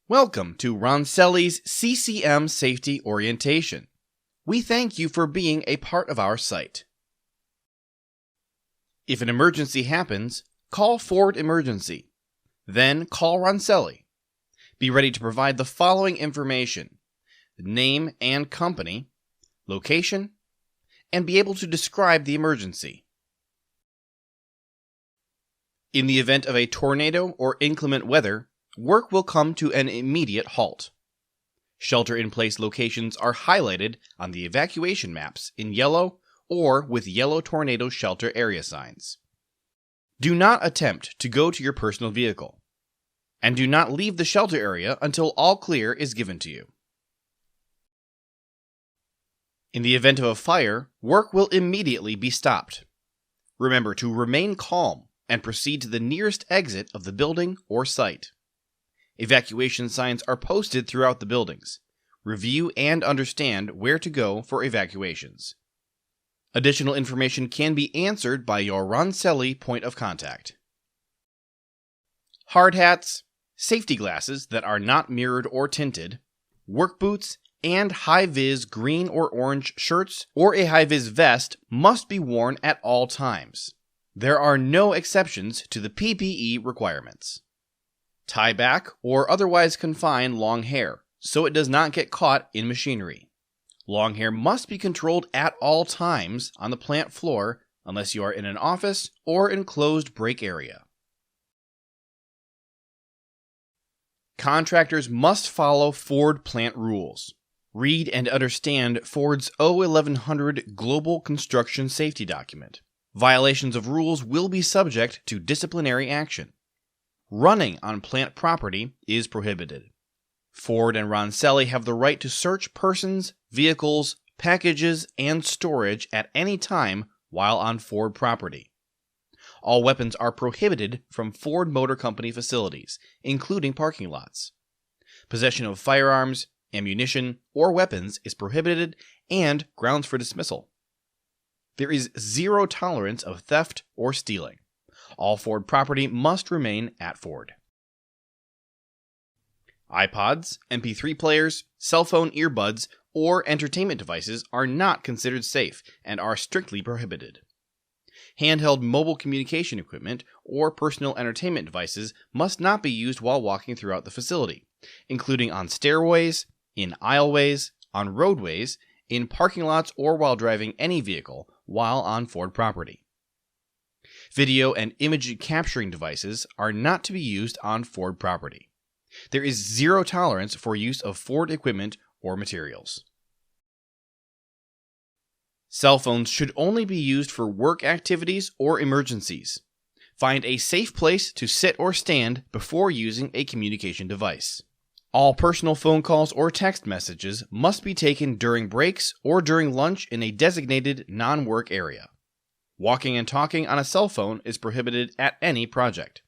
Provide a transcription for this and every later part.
Welcome to Roncelli's CCM Safety Orientation. We thank you for being a part of our site. If an emergency happens, call Ford Emergency. Then call Roncelli. Be ready to provide the following information: name and company, location, and be able to describe the emergency. In the event of a tornado or inclement weather, work will come to an immediate halt. Shelter-in-place locations are highlighted on the evacuation maps in yellow or with yellow tornado shelter area signs. Do not attempt to go to your personal vehicle, and do not leave the shelter area until all clear is given to you. In the event of a fire, work will immediately be stopped. Remember to remain calm and proceed to the nearest exit of the building or site. Evacuation signs are posted throughout the buildings. Review and understand where to go for evacuations. Additional information can be answered by your Roncelli point of contact. Hard hats, safety glasses that are not mirrored or tinted, work boots, and high-vis green or orange shirts or a high-vis vest must be worn at all times. There are no exceptions to the PPE requirements. Tie back or otherwise confine long hair so it does not get caught in machinery. Long hair must be controlled at all times on the plant floor unless you are in an office or enclosed break area. Contractors must follow Ford plant rules. Read and understand Ford's O1100 Global Construction Safety Document. Violations of rules will be subject to disciplinary action. Running on plant property is prohibited. Ford and Roncelli have the right to search persons, vehicles, packages, and storage at any time while on Ford property. All weapons are prohibited from Ford Motor Company facilities, including parking lots. Possession of firearms, ammunition, or weapons is prohibited and grounds for dismissal. There is zero tolerance of theft or stealing. All Ford property must remain at Ford. iPods, MP3 players, cell phone earbuds, or entertainment devices are not considered safe and are strictly prohibited. Handheld mobile communication equipment or personal entertainment devices must not be used while walking throughout the facility, including on stairways, in aisleways, on roadways, in parking lots, or while driving any vehicle while on Ford property. Video and image capturing devices are not to be used on Ford property. There is zero tolerance for use of Ford equipment or materials. Cell phones should only be used for work activities or emergencies. Find a safe place to sit or stand before using a communication device. All personal phone calls or text messages must be taken during breaks or during lunch in a designated non-work area. Walking and talking on a cell phone is prohibited at any project.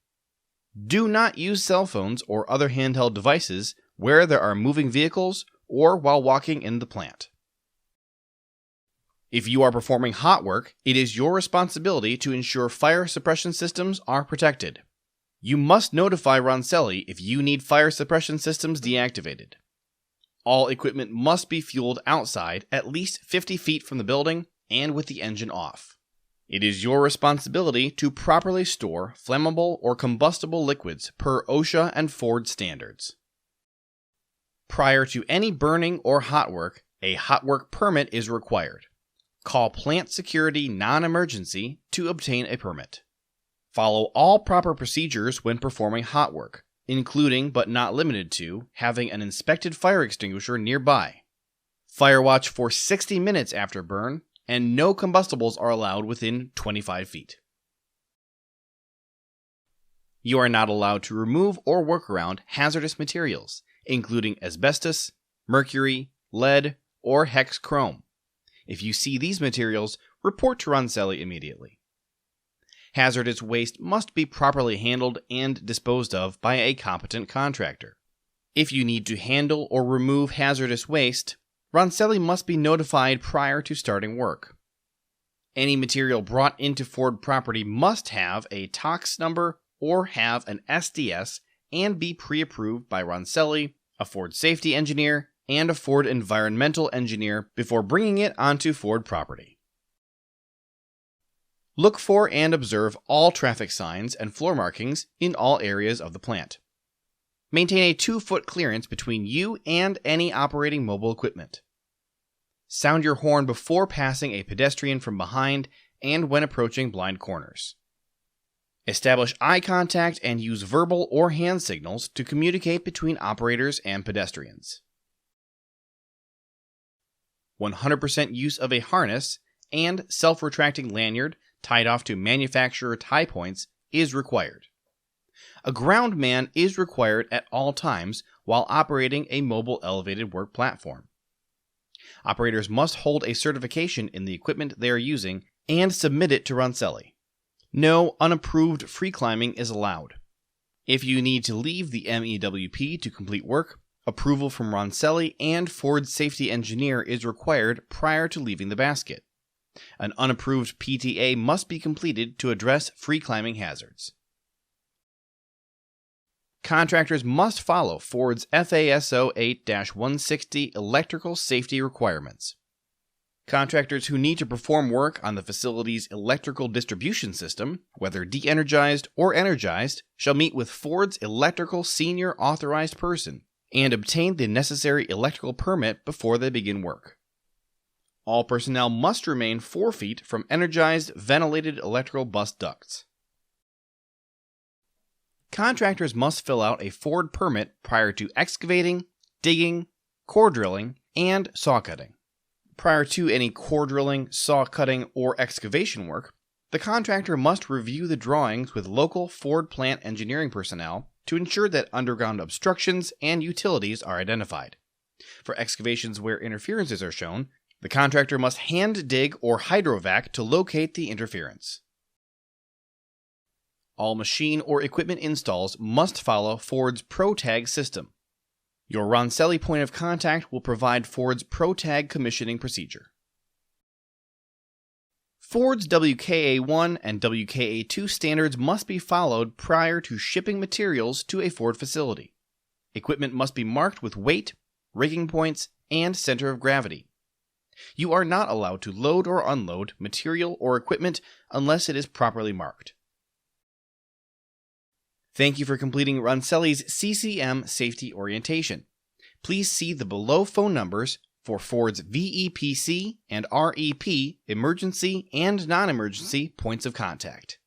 Do not use cell phones or other handheld devices where there are moving vehicles or while walking in the plant. If you are performing hot work, it is your responsibility to ensure fire suppression systems are protected. You must notify Roncelli if you need fire suppression systems deactivated. All equipment must be fueled outside at least 50 feet from the building and with the engine off. It is your responsibility to properly store flammable or combustible liquids per OSHA and Ford standards. Prior to any burning or hot work, a hot work permit is required. Call Plant Security Non-Emergency to obtain a permit. Follow all proper procedures when performing hot work, including but not limited to having an inspected fire extinguisher nearby. Fire watch for 60 minutes after burn, and no combustibles are allowed within 25 feet. You are not allowed to remove or work around hazardous materials, including asbestos, mercury, lead, or hex chrome. If you see these materials, report to Roncelli immediately. Hazardous waste must be properly handled and disposed of by a competent contractor. If you need to handle or remove hazardous waste, Roncelli must be notified prior to starting work. Any material brought into Ford property must have a TOX number or have an SDS and be pre-approved by Roncelli, a Ford safety engineer, and a Ford environmental engineer before bringing it onto Ford property. Look for and observe all traffic signs and floor markings in all areas of the plant. Maintain a 2-foot clearance between you and any operating mobile equipment. Sound your horn before passing a pedestrian from behind and when approaching blind corners. Establish eye contact and use verbal or hand signals to communicate between operators and pedestrians. 100% use of a harness and self-retracting lanyard tied off to manufacturer tie points is required. A ground man is required at all times while operating a mobile elevated work platform. Operators must hold a certification in the equipment they are using and submit it to Roncelli. No unapproved free climbing is allowed. If you need to leave the MEWP to complete work, approval from Roncelli and Ford's safety engineer is required prior to leaving the basket. An unapproved PTA must be completed to address free climbing hazards. Contractors must follow Ford's FASO 8-160 electrical safety requirements. Contractors who need to perform work on the facility's electrical distribution system, whether de-energized or energized, shall meet with Ford's electrical senior authorized person and obtain the necessary electrical permit before they begin work. All personnel must remain 4 feet from energized ventilated electrical bus ducts. Contractors must fill out a Ford permit prior to excavating, digging, core drilling, and saw cutting. Prior to any core drilling, saw cutting, or excavation work, the contractor must review the drawings with local Ford plant engineering personnel to ensure that underground obstructions and utilities are identified. For excavations where interferences are shown, the contractor must hand dig or hydrovac to locate the interference. All machine or equipment installs must follow Ford's ProTag system. Your Roncelli point of contact will provide Ford's ProTag commissioning procedure. Ford's WKA1 and WKA2 standards must be followed prior to shipping materials to a Ford facility. Equipment must be marked with weight, rigging points, and center of gravity. You are not allowed to load or unload material or equipment unless it is properly marked. Thank you for completing Roncelli's CCM Safety Orientation. Please see the below phone numbers for Ford's VEPC and REP emergency and non-emergency points of contact.